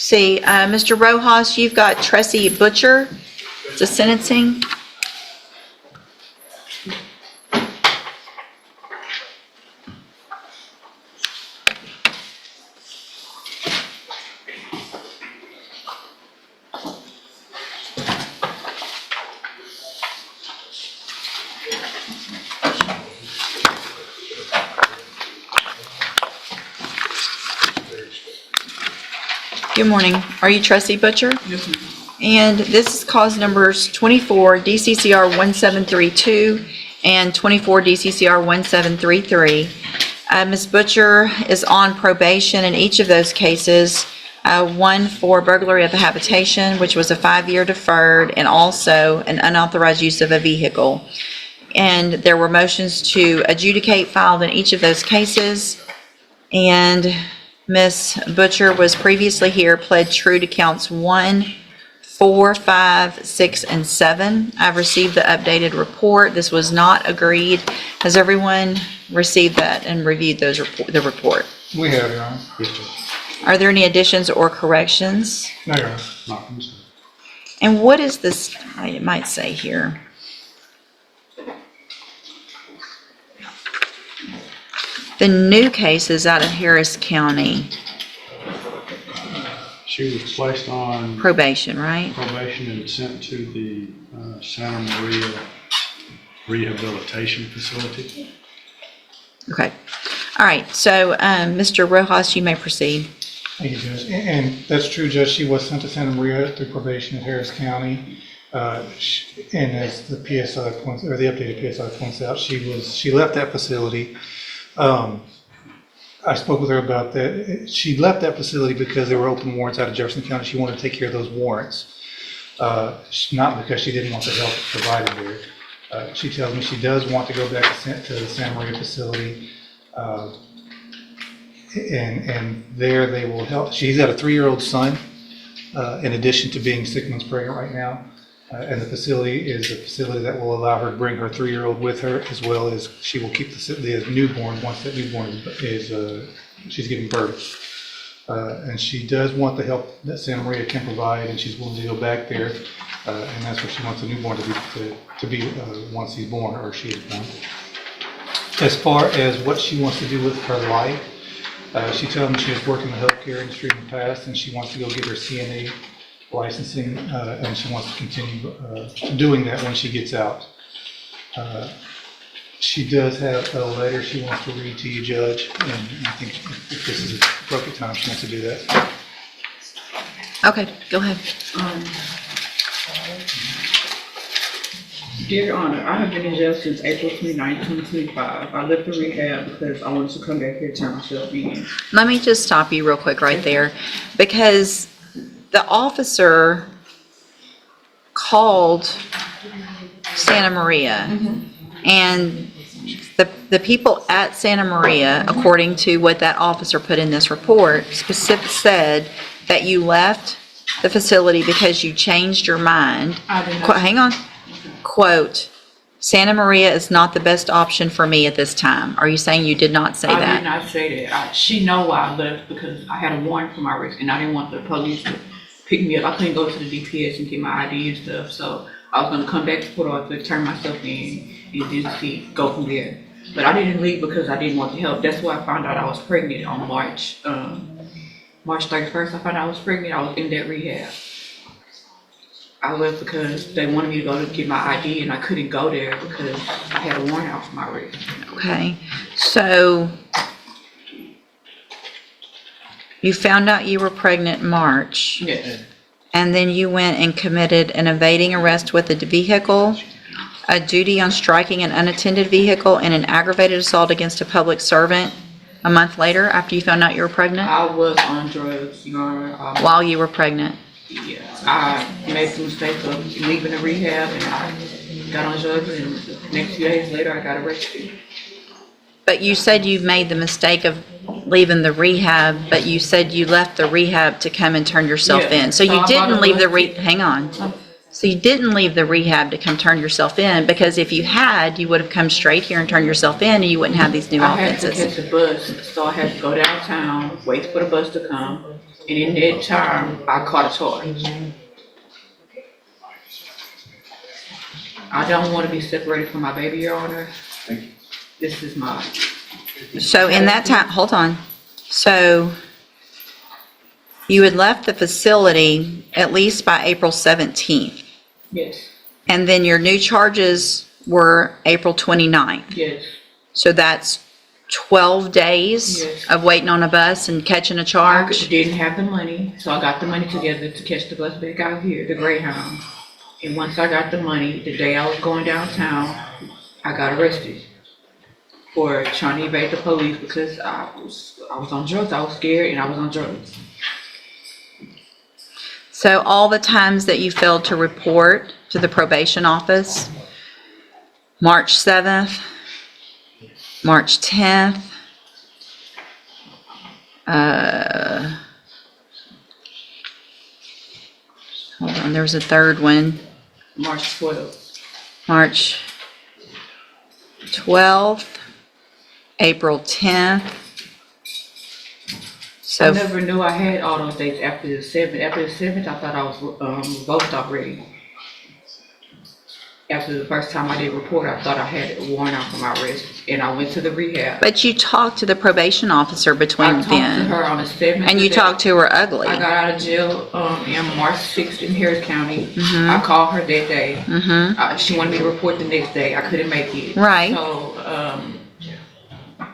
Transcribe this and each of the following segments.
See, Mr. Rojas, you've got Trese Butcher. It's a sentencing. Good morning. Are you Trese Butcher? Yes, ma'am. And this is cause numbers 24 DCCR 1732 and 24 DCCR 1733. Ms. Butcher is on probation in each of those cases. One for burglary of a habitation, which was a 5-year deferred, and also an unauthorized use of a vehicle. And there were motions to adjudicate filed in each of those cases. And Ms. Butcher was previously here, pled true to counts 1, 4, 5, 6, and 7. I've received the updated report. This was not agreed. Has everyone received that and reviewed the report? We have, Your Honor. Yes, sir. Are there any additions or corrections? No, Your Honor. Not from the state. And what is this, it might say here. The new case is out of Harris County, She was placed on probation, right? probation and sent to the Santa Maria Rehabilitation Facility. Okay. All right, so Mr. Rojas, you may proceed. Thank you, Judge. And that's true, Judge. She was sent to Santa Maria through probation in Harris County. And as the PSI points, or the updated PSI points out, she left that facility. I spoke with her about that. She left that facility because there were open warrants out of Jefferson County. She wanted to take care of those warrants, not because she didn't want the help provided there. She tells me she does want to go back to the Santa Maria facility, and there they will help. She's got a 3-year-old son, in addition to being 6 months pregnant right now. And the facility is a facility that will allow her to bring her 3-year-old with her, as well as she will keep the newborn once that newborn is she's giving birth. And she does want the help that Santa Maria can provide, and she's willing to go back there. And that's where she wants the newborn to be once he's born, or she is born. As far as what she wants to do with her life, she told me she has worked in the healthcare industry in the past, and she wants to go get her CNA licensing, and she wants to continue doing that when she gets out. She does have a letter she wants to read to you, Judge, and I think if this is the appropriate time, she wants to do that. Okay, go ahead. Dear Honor, I have been in jail since April 29, 2025. I left the rehab because I wanted to come back here and turn myself in. Let me just stop you real quick right there, because the officer called Santa Maria, and the people at Santa Maria, according to what that officer put in this report, said that you left the facility because you changed your mind. I did not. Hang on. Quote, Santa Maria is not the best option for me at this time. Are you saying you did not say I that? did not say that. She know why I left because I had a warrant for my arrest and I didn't want the police to pick me up. I couldn't go to the DPS and get my ID and stuff, so I was gonna come back to Port Arthur, turn myself in, and just go from there. But I didn't leave because I didn't want the help. That's why I found out I was pregnant on March 31st. I found out I was pregnant. I was in that rehab. I left because they wanted me to go to get my ID, and I couldn't go there because I had a warrant out for my arrest. Okay, so you found out you were pregnant in March, Yes. and then you went and committed an evading arrest with a vehicle, a duty on striking an unattended vehicle, and an aggravated assault against a public servant a month later after you found out you were pregnant? I was on drugs, Your Honor. While you were pregnant? Yeah, I made the mistake of leaving the rehab and I got on drugs, and the next few days later I got arrested. But you said you made the mistake of leaving the rehab, but you said you left the rehab to come and turn yourself Yeah. in. So So you I didn't thought leave it the was- hang on. So you didn't leave the rehab to come turn yourself in, because if you had, you would have come straight here and turned yourself in, and you wouldn't have these new I had to offenses. catch a bus, so I had to go downtown, wait for the bus to come, And in that time, I caught a charge. I don't want to be separated from my baby, Your Honor. This is my, So in that time, hold on. So you had left the facility at least by April 17th. yes, And then your new charges were April 29th. yes, So that's 12 days Yes. of waiting on a bus and catching a I charge? didn't have the money, so I got the money together to catch the bus back out here, the Greyhound. And once I got the money, the day I was going downtown, I got arrested for trying to evade the police because I was on drugs. I was scared and I was on drugs. So all the times that you failed to report to the probation office, March 7th, March 10th, hold on, there was a third one, March 12th. March 12th, April 10th. I So, never knew I had all those dates after the 7th. After the 7th, I thought I was revoked already. After the first time I did report, I thought I had a warrant out for my arrest, and I went to the rehab. but you talked to the probation officer I between talked to then, her on the 7th. and you talked to her ugly. I got out of jail in March 6th in Harris County. Mm-hmm. I called her that day. Mm-hmm. She wanted me to report the next day. I couldn't make it. Right. So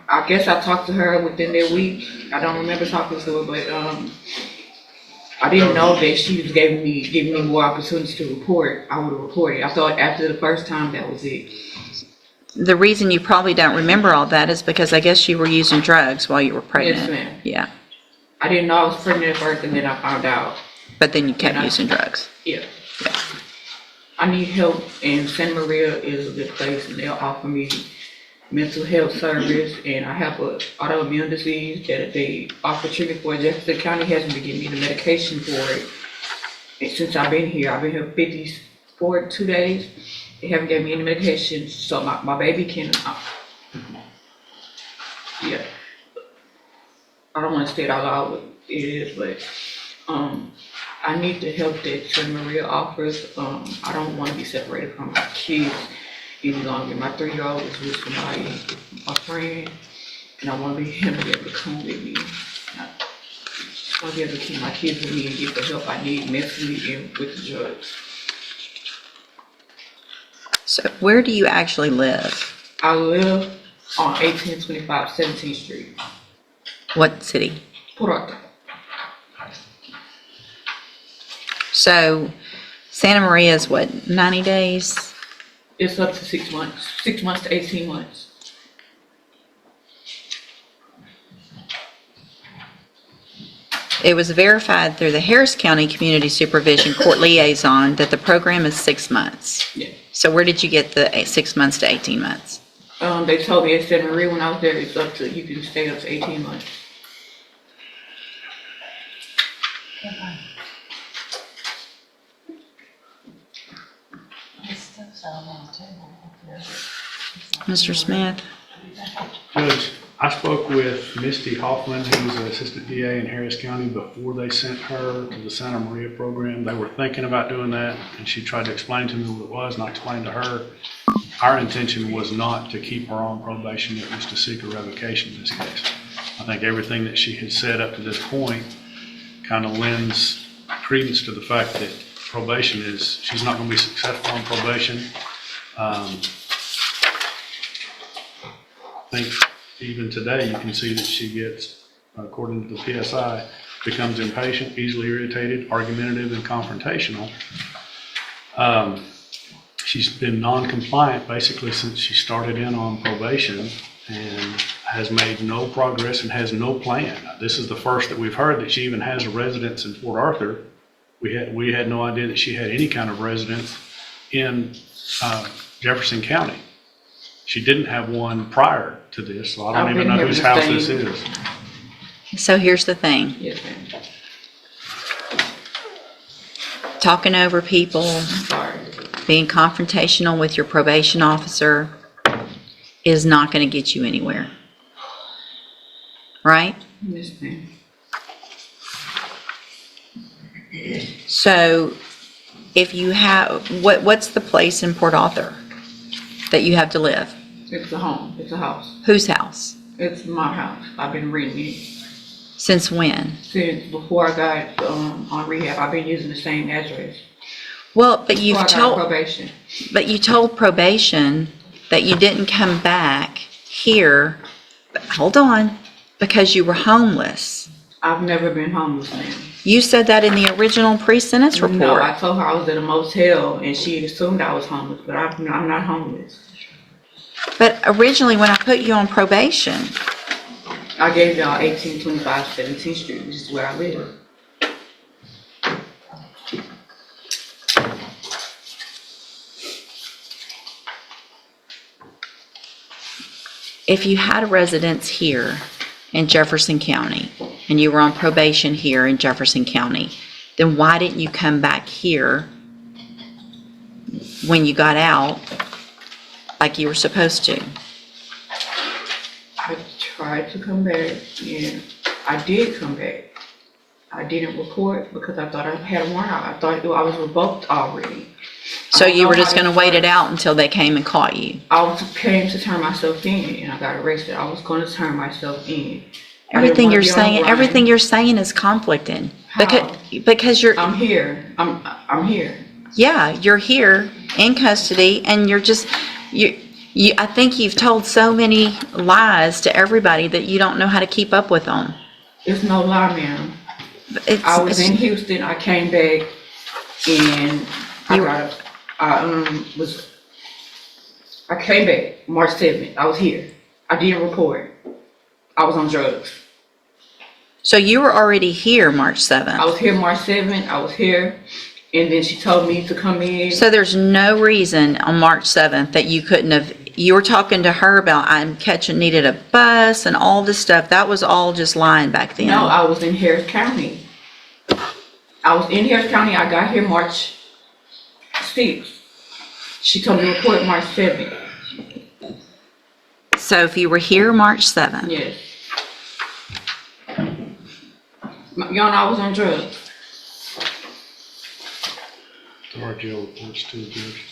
I guess I talked to her within that week. I don't remember talking to her, but I didn't know that she was giving me more opportunities to report. I would have reported. I thought after the first time that was it. The reason you probably don't remember all that is because I guess you were using drugs while you were pregnant. Yes, ma'am. Yeah, I didn't know I was pregnant at first, and then I found out. but then you kept And I- using drugs. Yeah. I need help, and Santa Maria is a good place, and they'll offer me mental health service, and I have an autoimmune disease that they offer treatment for. Jefferson County hasn't been giving me the medication for it. And since I've been here 2 days. They haven't given me any medication, so my baby can, yeah. I don't want to say it out loud what it is, but I need the help that Santa Maria offers. I don't want to be separated from my kids any longer. My 3-year-old is with my friend, and I want to be him to be able to come with me. I want to be able to keep my kids with me and get the help I need mentally and with the drugs. So where do you actually live? I live on 1825 17th Street, What city? Port Arthur. So Santa Maria is what, 90 days? It's up to 6 months, 6 months to 18 months. It was verified through the Harris County Community Supervision Court Liaison that the program is 6 months. Yeah. So where did you get the 6 months to 18 months? They told me at Santa Maria when I was there, it's up to, you can stay up to 18 months. Mr. Smith? Judge, I spoke with Misty Hoffman, who was an assistant DA in Harris County, before they sent her to the Santa Maria program. They were thinking about doing that, and she tried to explain to me what it was, and I explained to her our intention was not to keep her on probation, it was to seek a revocation in this case. I think everything that she has said up to this point kind of lends credence to the fact that probation is, she's not going to be successful on probation. I think even today, you can see that she gets, according to the PSI, becomes impatient, easily irritated, argumentative, and confrontational. She's been non-compliant basically since she started in on probation and has made no progress and has no plan. This is the first that we've heard that she even has a residence in Port Arthur. We had no idea that she had any kind of residence in Jefferson County. She didn't have one prior to this, so I don't I've even been know here whose the house same- this is. So here's the thing. Yes, ma'am. Talking over people, Sorry. being confrontational with your probation officer is not going to get you anywhere. Right? Yes, ma'am. So if you have, what's the place in Port Arthur that you have to live? It's a home, it's a house. Whose house? It's my house. I've been renting it Since when? since before I got on rehab. I've been using the same address. Well, but you've Before I got on told, probation. but you told probation that you didn't come back here, hold on, because you were homeless. I've never been homeless, ma'am. You said that in the original pre-sentence report. No, I told her I was at a motel and she assumed I was homeless, but I'm not homeless. But originally, when I put you on probation, I gave y'all 1825 17th Street, which is where I live. if you had a residence here in Jefferson County and you were on probation here in Jefferson County, then why didn't you come back here when you got out like you were supposed to? I tried to come back, and I did come back. I didn't report because I thought I had a warrant out. I thought I was revoked already. So you were just going to wait it out until they came and caught you? Came to turn myself in, and I got arrested. I was going to turn myself in. Everything you're saying is conflicting. How? Because you're. I'm here. I'm here. Yeah, you're here in custody, and you're just you. I think you've told so many lies to everybody that you don't know how to keep up with them. It's no lie, ma'am. I was in Houston. I came back, and I came back March 7th. I was here. I didn't report. I was on drugs. So you were already here March 7th. I was here March 7th. I was here, and then she told me to come in. So there's no reason on March 7th that you couldn't have. You were talking to her about needed a bus and all this stuff. That was all just lying back then. No, I was in Harris County. I got here March 6th. She told me to report March 7th. So if you were here March 7th. Yes. Y'all know I was on drugs. Our jail reports to the judge.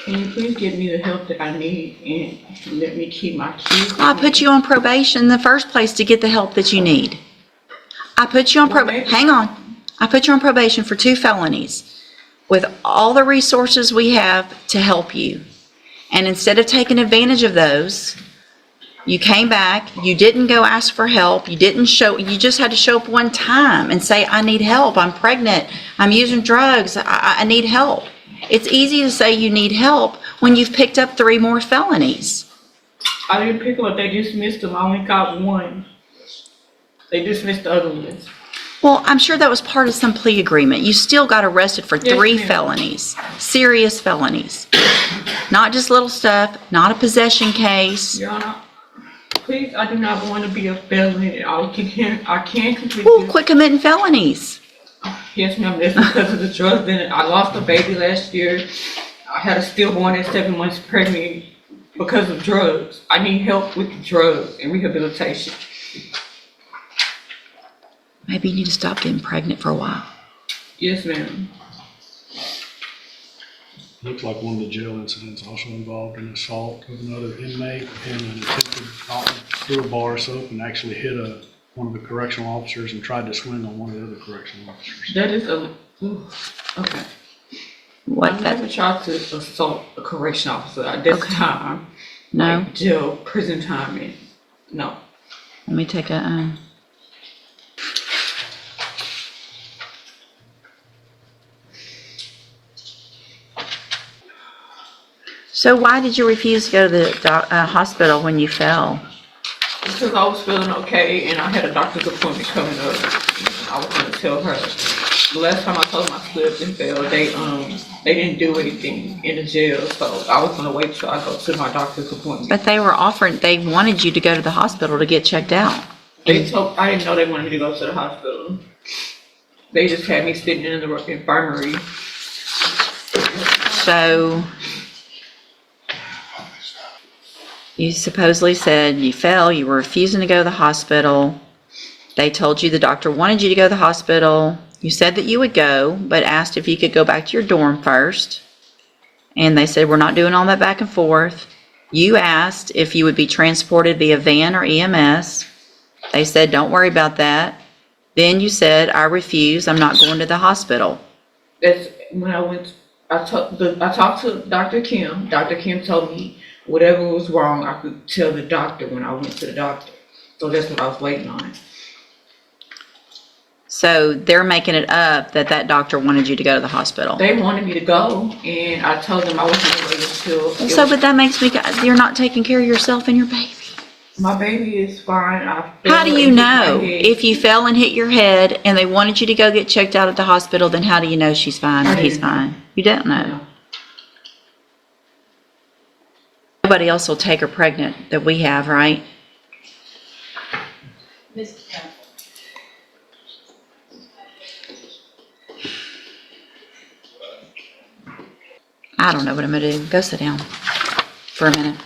Can you please give me the help that I need and let me keep my kids? I put you on probation in the first place to get the help that you need. I put you on probation. Hang on. I put you on probation for 2 felonies with all the resources we have to help you. And instead of taking advantage of those, you came back, you didn't go ask for help, you just had to show up one time and say, I need help, I'm pregnant, I'm using drugs, I need help. It's easy to say you need help when you've picked up 3 more felonies. I didn't pick them up, they dismissed them. I only got 1. They dismissed the other ones. Well, I'm sure that was part of some plea agreement. You still got arrested for 3 ma'am. felonies, serious felonies. Not just little stuff, not a possession case. Your Honor, please, I do not want to be a felon. I can't complete Ooh, this. quit committing felonies. Yes, ma'am, that's because of the drugs. Then I lost a baby last year. I had a stillborn at 7 months pregnant because of drugs. I need help with the drugs and rehabilitation. Maybe you need to stop getting pregnant for a while. Yes, ma'am. Looks like one of the jail incidents also involved an assault of another inmate and an attempted threw a bar soap and actually hit one of the correctional officers and tried to swing on one of the other correctional officers. That is okay. What? I never tried to assault a correction officer at this time. No? Like jail, prison time, and no. Let me take a... So why did you refuse to go to the hospital when you fell? Because I was feeling okay and I had a doctor's appointment coming up. I was going to tell her. The last time I told them I slipped and fell, they didn't do anything in the jail, so I was going to wait till I go to my doctor's appointment. But they wanted you to go to the hospital to get checked out. I didn't know they wanted me to go to the hospital. They just had me sitting in the infirmary. So you supposedly said you fell, you were refusing to go to the hospital, They told you the doctor wanted you to go to the hospital. You said that you would go, but asked if you could go back to your dorm first. And they said, we're not doing all that back and forth. You asked if you would be transported via van or EMS. They said, don't worry about that. Then you said, I refuse, I'm not going to the hospital. That's when I went, I talked to Dr. Kim. Dr. Kim told me whatever was wrong, I could tell the doctor when I went to the doctor. So that's what I was waiting on. So they're making it up that that doctor wanted you to go to the hospital. They wanted me to go, and I told them I was going to wait until. So, but that makes me, you're not taking care of yourself and your baby. My baby is fine. How do you know? If you fell and hit your head and they wanted you to go get checked out at the hospital, then how do you know she's fine or he's fine? You don't know. Nobody else will take her pregnant that we have, right? I don't know what I'm gonna do. Go sit down for a minute.